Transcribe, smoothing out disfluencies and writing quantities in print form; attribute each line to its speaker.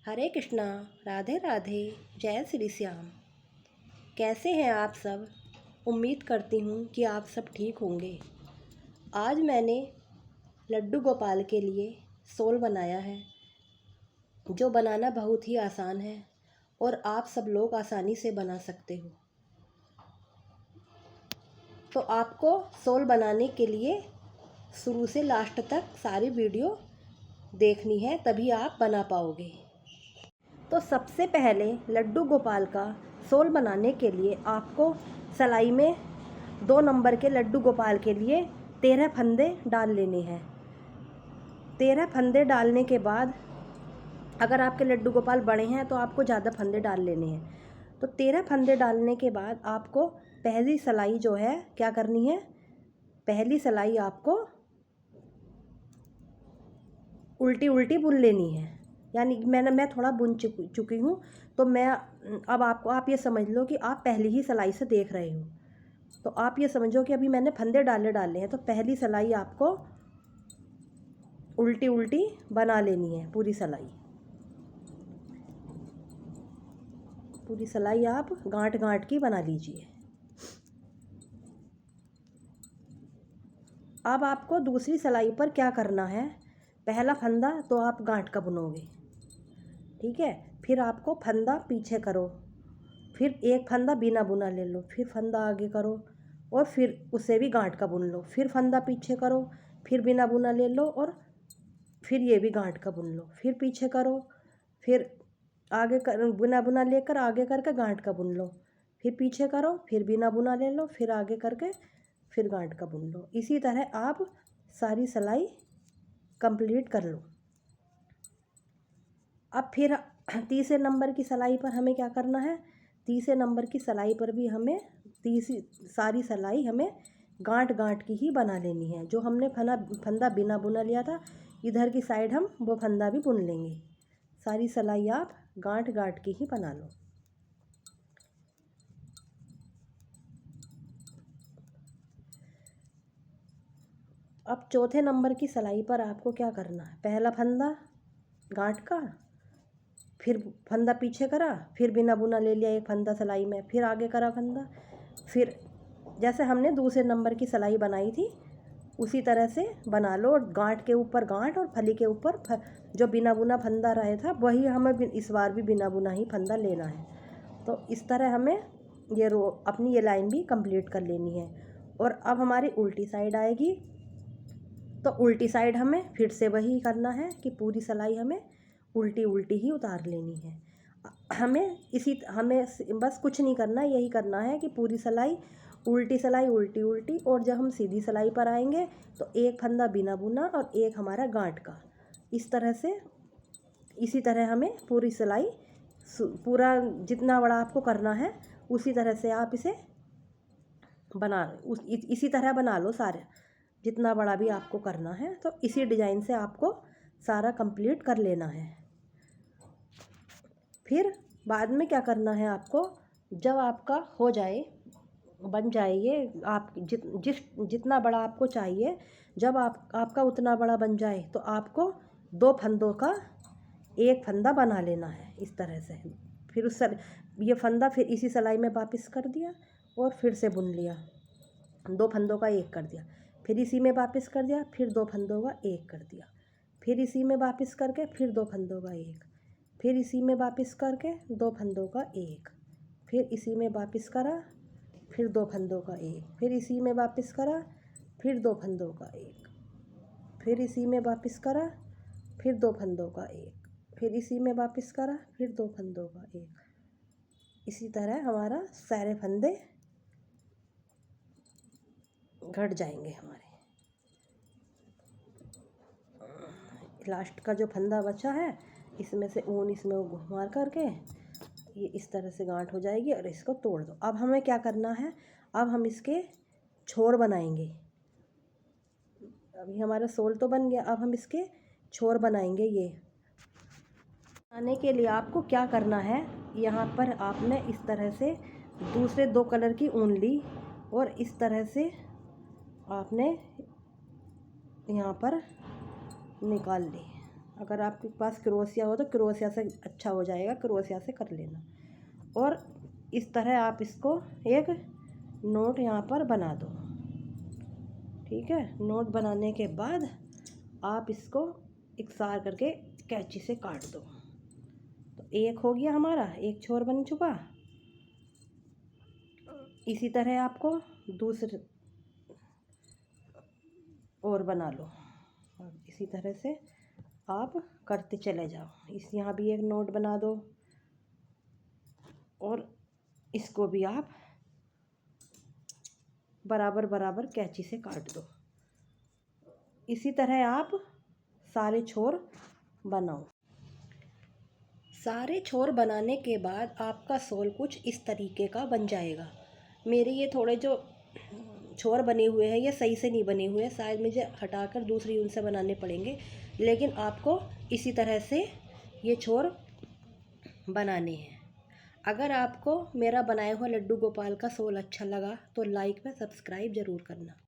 Speaker 1: हरे कृष्णा, राधे राधे, जय श्री श्याम। कैसे हैं आप सब? उम्मीद करती हूँ कि आप सब ठीक होंगे। आज मैंने लड्डू गोपाल के लिए सोल बनाया है, जो बनाना बहुत ही आसान है और आप सब लोग आसानी से बना सकते हो। तो आपको सोल बनाने के लिए शुरू से लास्ट तक सारी वीडियो देखनी है, तभी आप बना पाओगे। तो सबसे पहले लड्डू गोपाल का सोल बनाने के लिए आपको सिलाई में 2 नंबर के लड्डू गोपाल के लिए 13 फंदे डाल लेने हैं। 13 फंदे डालने के बाद अगर आपके लड्डू गोपाल बड़े हैं तो आपको ज़्यादा फंदे डाल लेने हैं। तो 13 फंदे डालने के बाद आपको पहली सिलाई जो है क्या करनी है, पहली सिलाई आपको उल्टी उल्टी बुन लेनी है। यानी मैं थोड़ा बुन चुकी हूँ, तो मैं अब आप ये समझ लो कि आप पहली ही सिलाई से देख रहे हो। तो आप ये समझो कि अभी मैंने फंदे डाले हैं, तो पहली सिलाई आपको उल्टी उल्टी बना लेनी है। पूरी सिलाई आप गांठ गांठ की बना लीजिए। अब आपको दूसरी सिलाई पर क्या करना है, पहला फंदा तो आप गांठ का बुनोगे, ठीक है। फिर आपको फंदा पीछे करो, फिर एक फंदा बिना बुना ले लो, फिर फंदा आगे करो और फिर उसे भी गांठ का बुन लो, फिर फंदा पीछे करो, फिर बिना बुना ले लो और फिर ये भी गांठ का बुन लो, फिर पीछे करो, फिर आगे कर बिना बुना लेकर आगे करके गांठ का बुन लो, फिर पीछे करो, फिर बिना बुना ले लो, फिर आगे करके फिर गांठ का बुन लो। इसी तरह आप सारी सिलाई कंप्लीट कर लो। अब फिर तीसरे नंबर की सिलाई पर हमें क्या करना है, तीसरे नंबर की सिलाई पर भी हमें सारी सिलाई हमें गांठ गांठ की ही बना लेनी है। जो हमने फंदा बिना बुना लिया था, इधर की साइड हम वो फंदा भी बुन लेंगे। सारी सिलाई आप गांठ गांठ की ही बना लो। अब चौथे नंबर की सिलाई पर आपको क्या करना है, पहला फंदा गांठ का, फिर फंदा पीछे करा, फिर बिना बुना ले लिया एक फंदा सिलाई में, फिर आगे करा फंदा, फिर जैसे हमने दूसरे नंबर की सिलाई बनाई थी उसी तरह से बना लो। और गांठ के ऊपर गांठ और फली के ऊपर जो बिना बुना फंदा रहा था वही हमें इस बार भी बिना बुना ही फंदा लेना है। तो इस तरह हमें ये अपनी ये लाइन भी कंप्लीट कर लेनी है। और अब हमारी उल्टी साइड आएगी, तो उल्टी साइड हमें फिर से वही करना है कि पूरी सिलाई हमें उल्टी उल्टी ही उतार लेनी है। हमें बस कुछ नहीं करना, यही करना है कि पूरी सिलाई उल्टी उल्टी। और जब हम सीधी सिलाई पर आएंगे तो एक फंदा बिना बुना और एक हमारा गांठ का, इस तरह से इसी तरह हमें पूरी सिलाई पूरा जितना बड़ा आपको करना है उसी तरह से आप इसे इसी तरह बना लो सारे, जितना बड़ा भी आपको करना है। तो इसी डिज़ाइन से आपको सारा कंप्लीट कर लेना है। फिर बाद में क्या करना है आपको, जब आपका हो जाए, बन जाए ये आप जितना बड़ा आपको चाहिए, जब आपका उतना बड़ा बन जाए तो आपको 2 फंदों का एक फंदा बना लेना है इस तरह से। फिर ये फंदा फिर इसी सिलाई में वापस कर दिया और फिर से बुन लिया, 2 फंदों का एक कर दिया, फिर इसी में वापस कर दिया, फिर 2 फंदों का एक कर दिया, फिर इसी में वापस करके फिर 2 फंदों का एक, फिर इसी में वापस करके 2 फंदों का एक, फिर इसी में वापस करा, फिर 2 फंदों का एक, फिर इसी में वापस करा, फिर 2 फंदों का एक, फिर इसी में वापस करा, फिर 2 फंदों का एक, फिर इसी में वापस करा, फिर 2 फंदों का एक। इसी तरह हमारा सारे फंदे घट जाएंगे हमारे। लास्ट का जो फंदा बचा है इसमें से ऊन इसमें घुमा करके ये इस तरह से गांठ हो जाएगी और इसको तोड़ दो। अब हमें क्या करना है, अब हम इसके छोर बनाएंगे। अभी हमारा सोल तो बन गया, अब हम इसके छोर बनाएंगे। ये बनाने के लिए आपको क्या करना है, यहाँ पर आपने इस तरह से दूसरे 2 कलर की ऊन ली और इस तरह से आपने यहाँ पर निकाल ली। अगर आपके पास क्रोशिया हो तो क्रोशिया से अच्छा हो जाएगा, क्रोशिया से कर लेना। और इस तरह आप इसको एक नोट यहाँ पर बना दो। ठीक है, नोट बनाने के बाद आप इसको इकसार करके कैंची से काट दो। तो एक हो गया हमारा, एक छोर बन चुका। इसी तरह आपको दूसरे और बना लो और इसी तरह से आप करते चले जाओ। इस यहाँ भी एक नोट बना दो और इसको भी आप बराबर बराबर कैंची से काट दो। इसी तरह आप सारे छोर बनाओ। सारे छोर बनाने के बाद आपका शॉल कुछ इस तरीके का बन जाएगा। मेरे ये थोड़े जो छोर बने हुए हैं ये सही से नहीं बने हुए, शायद मुझे हटाकर दूसरी ऊन से बनाने पड़ेंगे, लेकिन आपको इसी तरह से ये छोर बनाने हैं। अगर आपको मेरा बनाया हुआ लड्डू गोपाल का शॉल अच्छा लगा तो लाइक व सब्सक्राइब ज़रूर करना।